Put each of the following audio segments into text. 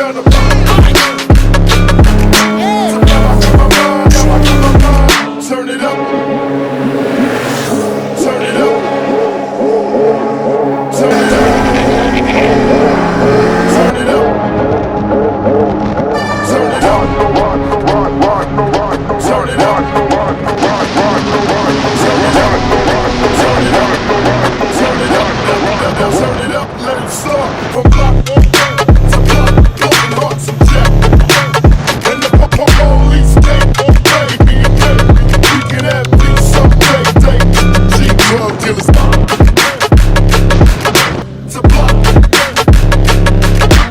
down the block. Turn it up. Turn it up. Turn it up. Turn it up. Turn it up. Turn it up. Turn it up. Turn it up. Turn it up. Turn it up. Let it start. From block 1 to block, broken hearts and jack. And the police can't obey me. We can have peace someday. G-drug dealers to block.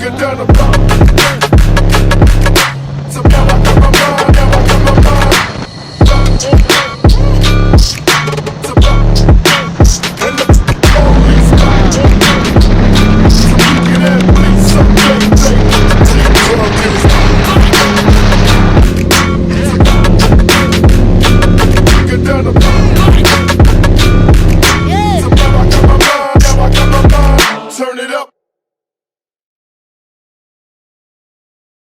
Get down the block.